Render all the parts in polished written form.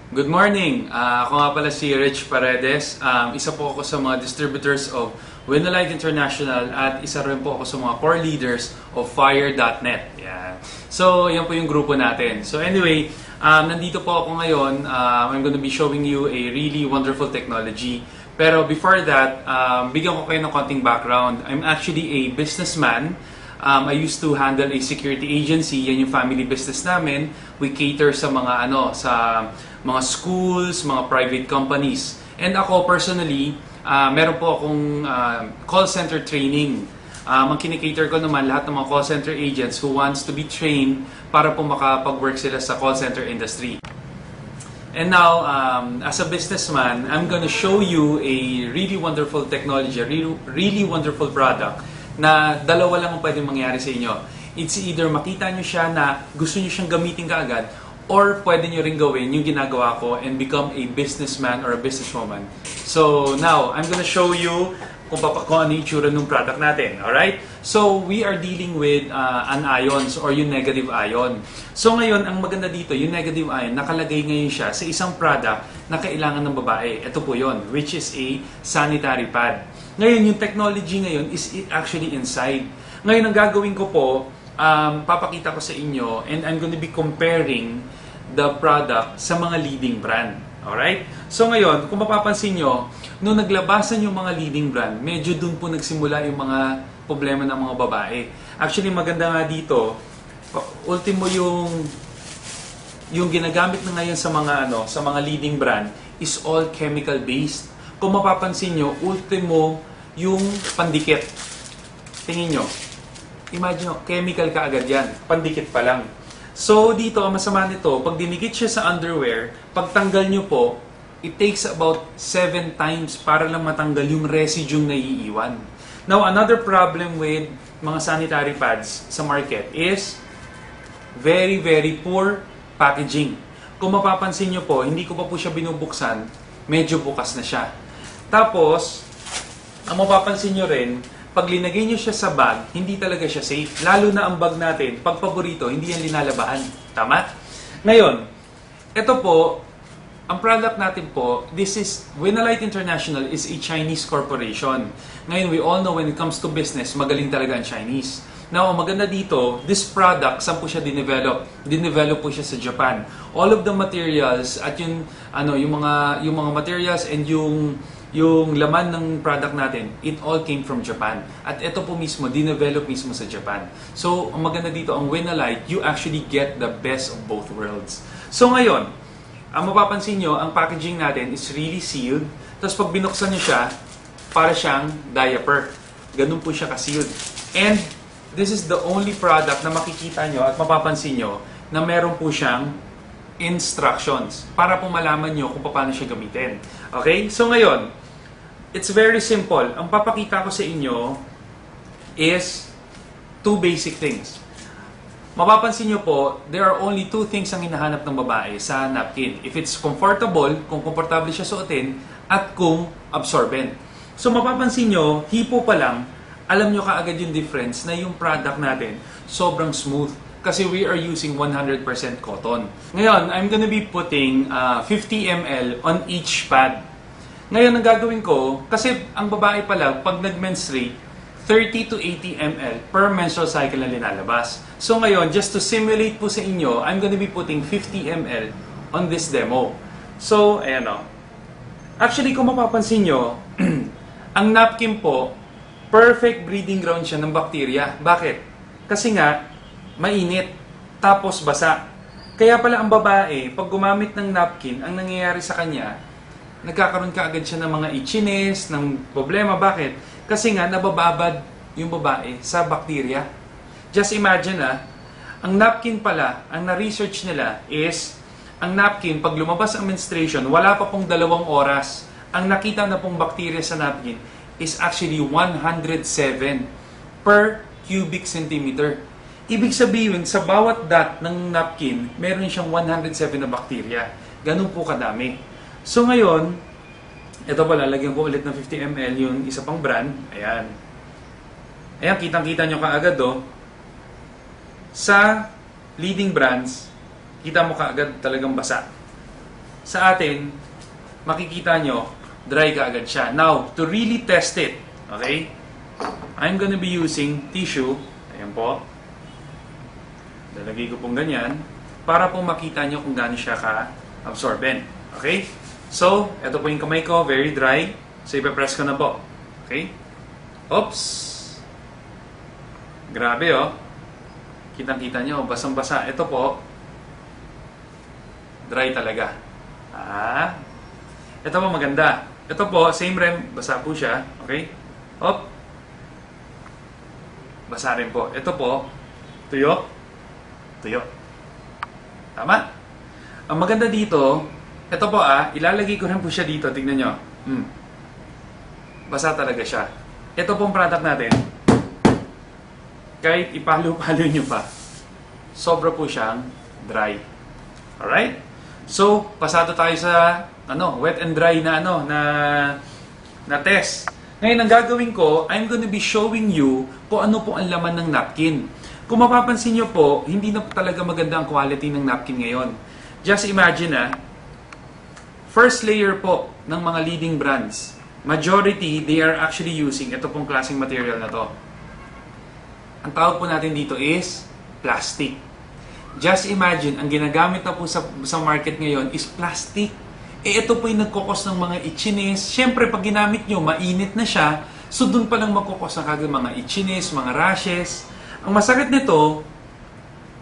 Good morning! Ako nga pala si Rich Paredes. Isa po ako sa mga distributors of Winolight International at isa rin po ako sa mga core leaders of Fire.net. Yan. So, yan po yung grupo natin. So anyway, nandito po ako ngayon. I'm going to be showing you a really wonderful technology. Pero before that, bigyan ko kayo ng konting background. I'm actually a businessman. I used to handle a security agency. Yan yung family business namin. We cater sa mga sa mga schools, mga private companies. And ako personally, meron po akong call center training. Ang kinikater ko naman lahat ng mga call center agents who wants to be trained para po makapag-work sila sa call center industry. And now, as a businessman, I'm gonna show you a really wonderful technology, a really wonderful product na dalawa lang ang pwedeng mangyari sa inyo. It's either makita nyo siya na gusto nyo siyang gamitin kaagad, or pwede nyo rin gawin yung ginagawa ko and become a businessman or a businesswoman. So now, I'm gonna show you kung ano yung itsura ng product natin. Alright? So, we are dealing with anions or yung negative ion. So ngayon, ang maganda dito, yung negative ion, nakalagay ngayon siya sa isang product na kailangan ng babae. Ito po yon, which is a sanitary pad. Ngayon, yung technology ngayon is actually inside. Ngayon, ang gagawin ko po, papakita ko sa inyo and I'm going to be comparing the product sa mga leading brand. Alright? So ngayon, kung mapapansin nyo, nung naglabasan yung mga leading brand, medyo dun po nagsimula yung mga problema ng mga babae. Actually, maganda nga dito, ultimo yung ginagamit na ngayon sa mga leading brand is all chemical based. Kung mapapansin nyo, ultimo yung pandikit. Tingin nyo. Imagine nyo, chemical ka agad yan. Pandikit pa lang. So, dito, ang masama nito, pag dinikit siya sa underwear, pag tanggal nyo po, it takes about 7 times para lang matanggal yung residue na naiiwan. Now, another problem with mga sanitary pads sa market is very, very poor packaging. Kung mapapansin nyo po, hindi ko pa po siya binubuksan, medyo bukas na siya. Tapos, ang mapapansin nyo rin, pag linagay nyo siya sa bag, hindi talaga siya safe. Lalo na ang bag natin, pag paborito, hindi yan linalabahan. Tama? Ngayon, ito po, ang product natin po, this is, Winolight International is a Chinese corporation. Ngayon, we all know when it comes to business, magaling talaga ang Chinese. Now, ang maganda dito, this product, saan po siya dinevelop? Dinevelop po siya sa Japan. All of the materials at yung mga materials and yung laman ng product natin, it all came from Japan. At ito po mismo, dinevelop mismo sa Japan. So, ang maganda dito, ang Winolight, you actually get the best of both worlds. So ngayon, ang mapapansin nyo, ang packaging natin is really sealed. Tapos pag binuksan nyo siya, para siyang diaper. Ganun po siya ka-sealed. And this is the only product na makikita nyo at mapapansin nyo na meron po siyang instructions para po malaman nyo kung paano siya gamitin. Okay? So ngayon, it's very simple. Ang papakita ko sa inyo is 2 basic things. Mapapansin nyo po, there are only 2 things ang hinahanap ng babae sa napkin. If it's comfortable, kung komportable siya suotin, at kung absorbent. So mapapansin nyo, hipo pa lang, alam nyo kaagad yung difference na yung product natin sobrang smooth. Kasi we are using 100% cotton. Ngayon, I'm gonna be putting 50 ml on each pad. Ngayon, ang gagawin ko, kasi ang babae pala, pag nag-menstruate, 30 to 80 ml per menstrual cycle na linalabas. So ngayon, just to simulate po sa inyo, I'm gonna be putting 50 ml on this demo. So, ayan o. Actually, kung mapapansin nyo, ang napkin po, perfect breeding ground siya ng bacteria. Bakit? Kasi nga, mainit, tapos basa. Kaya pala ang babae, pag gumamit ng napkin, ang nangyayari sa kanya, nagkakaroon ka agad siya ng mga itchiness, ng problema. Bakit? Kasi nga, nabababad yung babae sa bacteria. Just imagine ang napkin pala, ang na-research nila is, ang napkin, pag lumabas ang menstruation, wala pa pong 2 oras. Ang nakita na pong bacteria sa napkin is actually 107 per cubic centimeter. Ibig sabihin, sa bawat dot ng napkin, meron siyang 107 na bacteria. Ganun po kadami. So ngayon, ito pala, lagyan ko ulit ng 50 ml yung isa pang brand. Ayan. Ayan, kitang-kita nyo kaagad Sa leading brands, kita mo kaagad talagang basa. sa atin, makikita nyo, dry ka agad siya. Now, to really test it, okay, I'm gonna be using tissue. Ayan po. Lalagay ko pong ganyan para po makita nyo kung gaano siya ka-absorbent. Okay? So, ito po yung kamay ko, very dry. So, ipapress ko na po. Okay? Oops! Grabe, oh. Kitang-kita nyo, basang-basa. Ito po, dry talaga. Ito po maganda. Ito po, same rem, basa po siya. Okay? Op! Basa rin po. Ito po, tuyo. Tuyo. Tama? Ang maganda dito, ito po ilalagay ko rin po siya dito. Tignan nyo. Basa talaga siya. Ito pong product natin, kahit ipalo-palo nyo pa, sobra po siyang dry. Alright? So, pasado tayo sa wet and dry na na test. Ngayon, ang gagawin ko, I'm gonna be showing you kung ano po ang laman ng napkin. Kung mapapansin nyo po, hindi na po talaga maganda ang quality ng napkin ngayon. Just imagine first layer po ng mga leading brands, majority, they are actually using ito pong klaseng material na to. Ang tawag po natin dito is plastic. Just imagine, ang ginagamit na po sa market ngayon is plastic. Ito po yung nagkukos ng mga itchiness. Siyempre, pag ginamit nyo, mainit na siya. So, dun pa lang magkukos ng kagad mga itchiness, mga rashes. Ang masakit nito,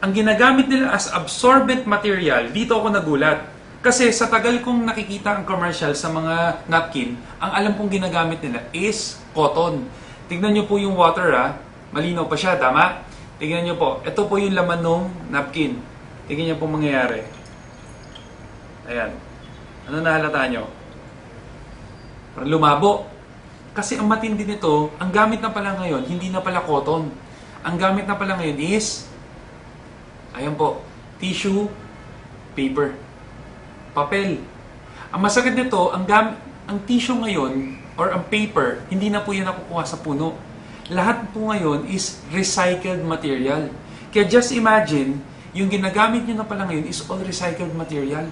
ang ginagamit nila as absorbent material, dito ako nagulat. Kasi sa tagal kong nakikita ang commercial sa mga napkin, ang alam kong ginagamit nila is cotton. Tignan nyo po yung water malinaw pa siya, tama? Tignan nyo po, ito po yung laman ng napkin. Tignan nyo po mangyayari. Ayan. Ano nahalata nyo? Parang lumabo. Kasi ang matindi nito, ang gamit na pala ngayon, hindi na pala cotton. Ang gamit na pala ngayon is, ayan po, tissue, paper, papel. Ang masakit nito, ang tissue ngayon, or ang paper, hindi na po yan nakukuha sa puno. Lahat po ngayon is recycled material. Kaya just imagine, yung ginagamit nyo na pala ngayon is all recycled material.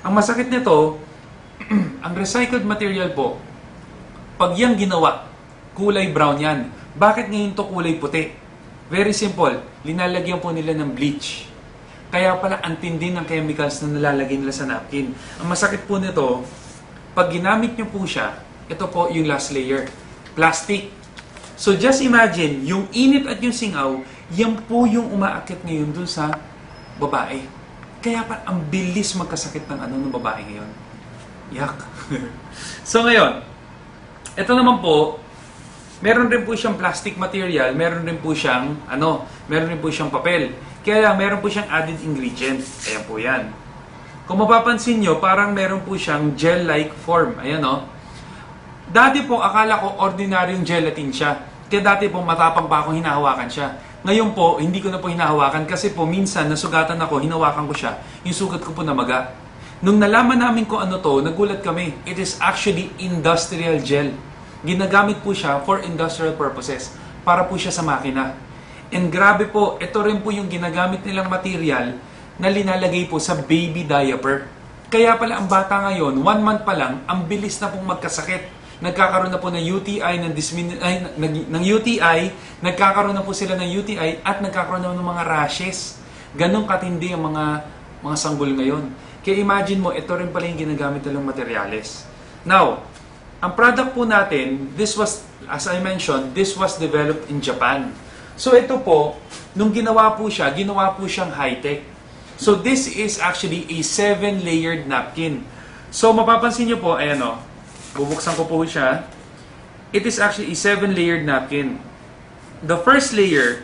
Ang masakit nito, ang recycled material po, pag yan ginawa, kulay brown yan. Bakit ngayon to kulay puti? Very simple, linalagyan po nila ng bleach. Kaya pala ang tindi ng chemicals na nalalagay nila sa napkin. Ang masakit po nito, pag ginamit nyo po siya, ito po yung last layer, plastic. So just imagine, yung init at yung singaw, yan po yung umaakit ngayon dun sa babae. Kaya pa ang bilis magkasakit ng babae ngayon. Yak. So ngayon, ito naman po, meron rin po siyang plastic material, meron rin po siyang meron rin po siyang papel. Kaya meron po siyang added ingredient. Ayan po yan. Kung mapapansin nyo, parang meron po siyang gel-like form. Ayan Dati po, akala ko ordinaryong gelatin siya. Kaya dati po, matapang pa akong hinahawakan siya. Ngayon po, hindi ko na po hinahawakan kasi po, minsan, nasugatan ako, hinawakan ko siya. Yung sugat ko po namaga. Nung nalaman namin kung ano to, nagulat kami. It is actually industrial gel. Ginagamit po siya for industrial purposes. Para po siya sa makina. And grabe po, ito rin po yung ginagamit nilang material na linalagay po sa baby diaper. Kaya pala ang bata ngayon, 1 month pa lang, ang bilis na pong magkasakit. Nagkakaroon na po ng UTI, ng UTI, nagkakaroon na po sila ng UTI at nagkakaroon na ng mga rashes. Ganong katindi ang mga sanggol ngayon. Kaya imagine mo, ito rin pala yung ginagamit nilang materyales. Now, ang product po natin, this was, as I mentioned, this was developed in Japan. So ito po, nung ginawa po siyang high-tech. So this is actually a 7-layered napkin. So mapapansin nyo po, ayan bubuksan ko po siya. It is actually a 7-layered napkin. The first layer,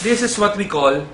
this is what we call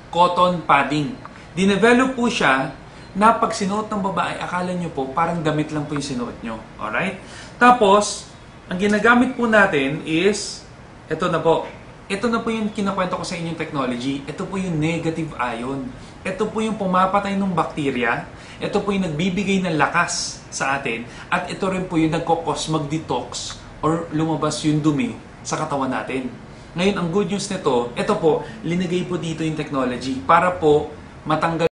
cotton padding. Dinevelop po siya na pag sinuot ng babae, akala nyo po, parang damit lang po yung sinuot nyo. Alright? Tapos, ang ginagamit po natin is, ito na po. Ito na po yung kinakwento ko sa inyong technology. Ito po yung negative ion. Ito po yung pumapatay ng bakterya. Ito po yung nagbibigay ng lakas sa atin. At ito rin po yung nagkokos mag-detox or lumabas yung dumi sa katawan natin. Ngayon, ang good news nito, ito po, linagay po dito yung technology para po matanggal